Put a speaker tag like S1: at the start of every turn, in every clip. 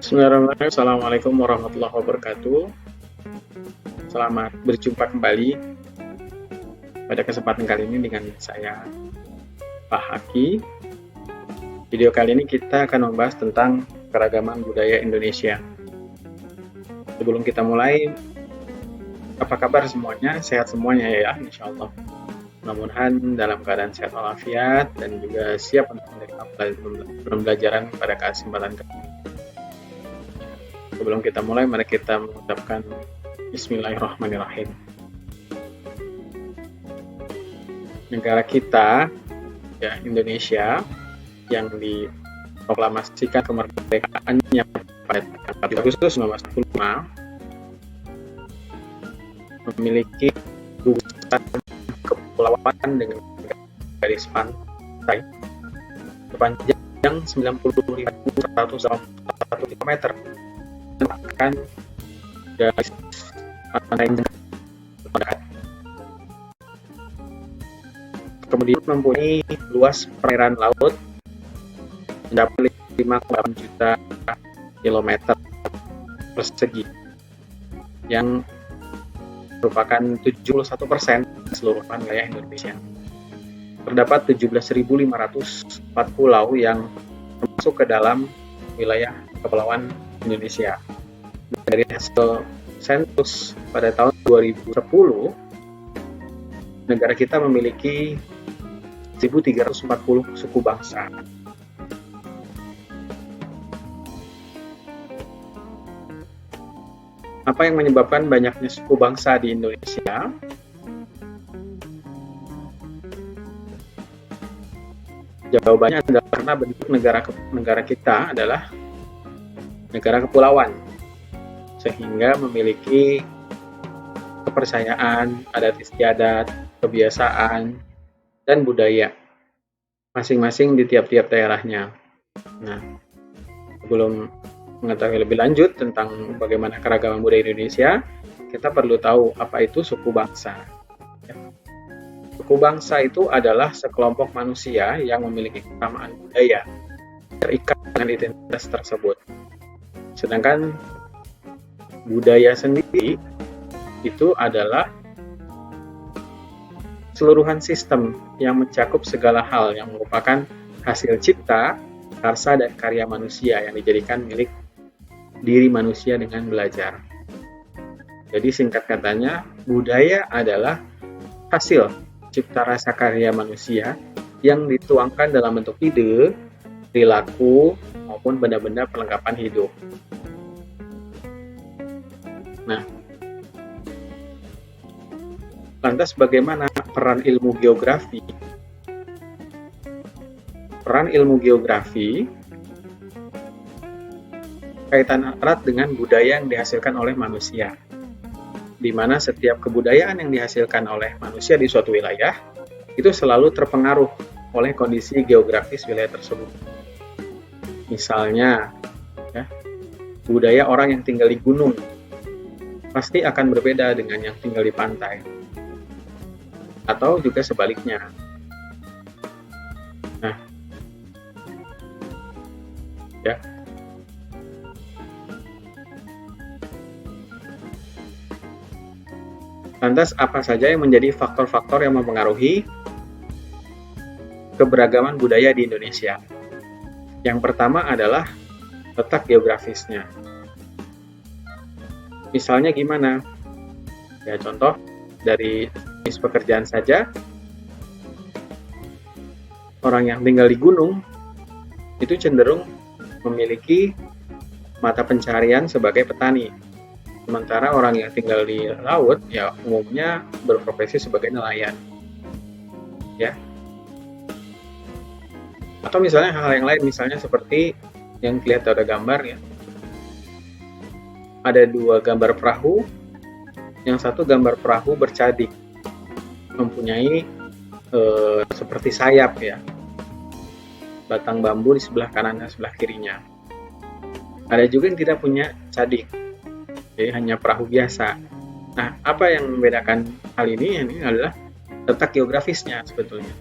S1: Bismillahirrahmanirrahim. Assalamualaikum warahmatullahi wabarakatuh. Selamat berjumpa kembali pada kesempatan kali ini dengan saya, Pak Haki. Video kali ini kita akan membahas tentang keragaman budaya Indonesia. Sebelum kita mulai, apa kabar semuanya? Sehat semuanya ya, insya Allah. Mudah-mudahan dalam keadaan sehat walafiat dan juga siap untuk menerima pembelajaran pada kesempatan kali ini. Sebelum kita mulai, mari kita mengucapkan Bismillahirrahmanirrahim. Negara kita, ya Indonesia, yang diproklamasikan kemerdekaannya pada 4 Agustus 1945, memiliki gugusan kepulauan dengan garis pantai sepanjang 95.181 km. Akan garis pantai terdekat. Kemudian mempunyai luas perairan laut mencapai 5,8 juta kilometer persegi, yang merupakan 71% seluruh wilayah Indonesia. Terdapat 17.504 pulau yang masuk ke dalam wilayah kepulauan Indonesia. Dari hasil sensus pada tahun 2010, negara kita memiliki 1.340 suku bangsa. Apa yang menyebabkan banyaknya suku bangsa di Indonesia? Jawabannya adalah karena bentuk negara kita adalah negara kepulauan, sehingga memiliki kepercayaan, adat istiadat, kebiasaan, dan budaya masing-masing di tiap-tiap daerahnya. Nah, sebelum mengetahui lebih lanjut tentang bagaimana keragaman budaya Indonesia, kita perlu tahu apa itu suku bangsa. Suku bangsa itu adalah sekelompok manusia yang memiliki kesamaan budaya, terikat dengan identitas tersebut. Sedangkan budaya sendiri itu adalah keseluruhan sistem yang mencakup segala hal yang merupakan hasil cipta, karsa, dan karya manusia yang dijadikan milik diri manusia dengan belajar. Jadi singkat katanya, budaya adalah hasil cipta rasa karya manusia yang dituangkan dalam bentuk ide, perilaku, maupun benda-benda perlengkapan hidup. Nah, lantas bagaimana peran ilmu geografi? Peran ilmu geografi kaitan erat dengan budaya yang dihasilkan oleh manusia, di mana setiap kebudayaan yang dihasilkan oleh manusia di suatu wilayah itu selalu terpengaruh oleh kondisi geografis wilayah tersebut. Misalnya, ya, budaya orang yang tinggal di gunung pasti akan berbeda dengan yang tinggal di pantai, atau juga sebaliknya. Nah, ya. Lantas apa saja yang menjadi faktor-faktor yang mempengaruhi keberagaman budaya di Indonesia? Yang pertama adalah letak geografisnya. Misalnya gimana? Ya, contoh dari jenis pekerjaan saja, orang yang tinggal di gunung itu cenderung memiliki mata pencarian sebagai petani. Sementara orang yang tinggal di laut ya umumnya berprofesi sebagai nelayan. Ya. Atau misalnya hal yang lain, misalnya seperti yang kelihatan ada gambar ya. Ada 2 gambar perahu, yang satu gambar perahu bercadik, mempunyai seperti sayap ya, batang bambu di sebelah kanan dan sebelah kirinya. Ada juga yang tidak punya cadik, jadi hanya perahu biasa. Nah, apa yang membedakan hal ini? Ini adalah letak geografisnya sebetulnya.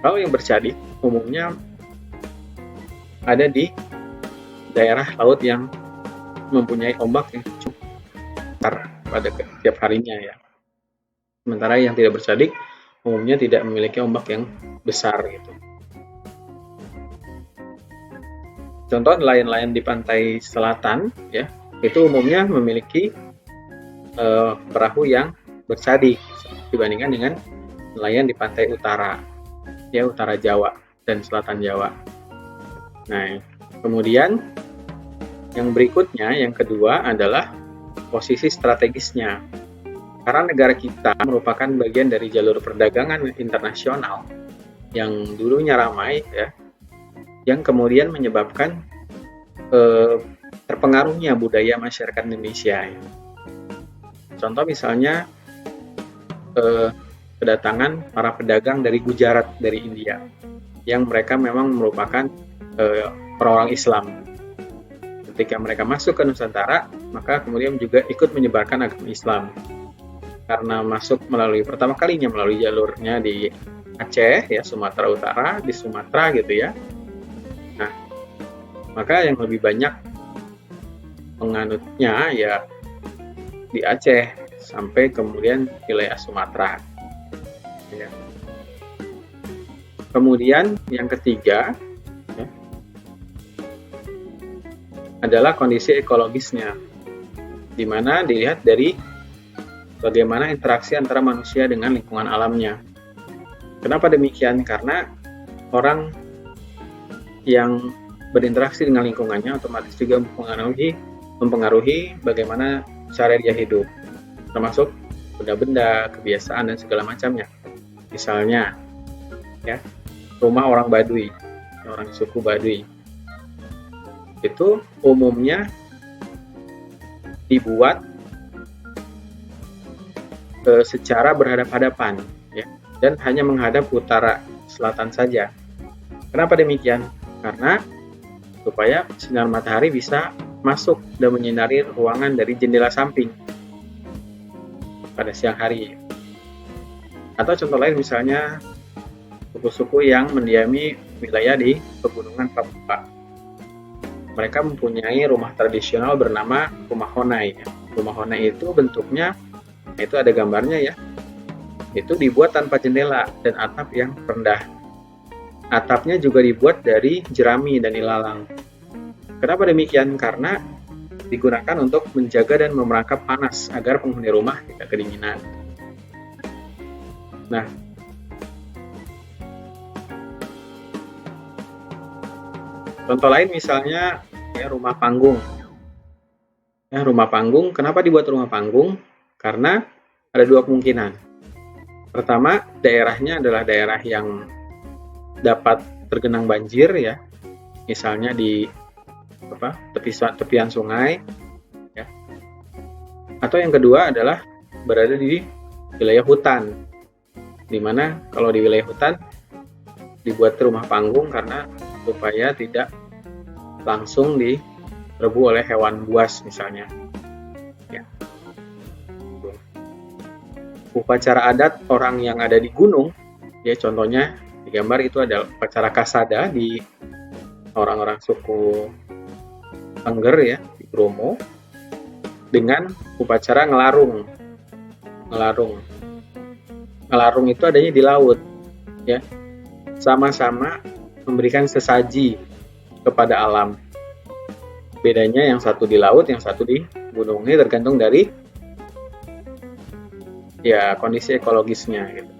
S1: Kalau yang bercadik umumnya ada di daerah laut yang mempunyai ombak yang cukup besar pada setiap harinya ya. Sementara yang tidak bersadik umumnya tidak memiliki ombak yang besar gitu. Contoh nelayan-nelayan di pantai selatan ya, itu umumnya memiliki perahu yang bersadik dibandingkan dengan nelayan di pantai utara, ya utara Jawa dan selatan Jawa. Nah, kemudian yang berikutnya, yang kedua adalah posisi strategisnya. Karena negara kita merupakan bagian dari jalur perdagangan internasional yang dulunya ramai, ya, yang kemudian menyebabkan terpengaruhnya budaya masyarakat Indonesia. Ya. Contoh misalnya kedatangan para pedagang dari Gujarat, dari India, yang mereka memang merupakan orang-orang Islam. Ketika mereka masuk ke Nusantara, maka kemudian juga ikut menyebarkan agama Islam. Karena masuk pertama kalinya melalui jalurnya di Aceh, ya Sumatera Utara, di Sumatera gitu ya. Nah, maka yang lebih banyak penganutnya ya di Aceh sampai kemudian wilayah Sumatera. Ya. Kemudian yang ketiga ya, adalah kondisi ekologisnya, di mana dilihat dari bagaimana interaksi antara manusia dengan lingkungan alamnya. Kenapa demikian? Karena orang yang berinteraksi dengan lingkungannya otomatis juga mempengaruhi bagaimana cara dia hidup, termasuk benda-benda, kebiasaan, dan segala macamnya. Misalnya, ya, rumah orang Baduy, orang suku Baduy, itu umumnya dibuat secara berhadap-hadapan, ya, dan hanya menghadap utara selatan saja. Kenapa demikian? Karena supaya sinar matahari bisa masuk dan menyinari ruangan dari jendela samping pada siang hari. Atau contoh lain misalnya suku-suku yang mendiami wilayah di pegunungan Papua. Mereka mempunyai rumah tradisional bernama rumah Honai. Rumah Honai itu bentuknya, itu ada gambarnya ya, itu dibuat tanpa jendela dan atap yang rendah. Atapnya juga dibuat dari jerami dan ilalang. Kenapa demikian? Karena digunakan untuk menjaga dan memerangkap panas agar penghuni rumah tidak kedinginan. Nah, contoh lain misalnya ya rumah panggung. Ya, rumah panggung, kenapa dibuat rumah panggung? Karena ada dua kemungkinan. Pertama, daerahnya adalah daerah yang dapat tergenang banjir ya, misalnya di tepian sungai ya. Atau yang kedua adalah berada di wilayah hutan, dimana kalau di wilayah hutan dibuat rumah panggung karena supaya tidak langsung diserbu oleh hewan buas misalnya ya. Upacara adat orang yang ada di gunung ya, contohnya di gambar itu ada upacara kasada di orang-orang suku Tengger ya, di Bromo, dengan upacara ngelarung. Ngelarung itu adanya di laut ya. Sama-sama memberikan sesaji kepada alam. Bedanya yang satu di laut, yang satu di gunung. Ini tergantung dari ya kondisi ekologisnya gitu.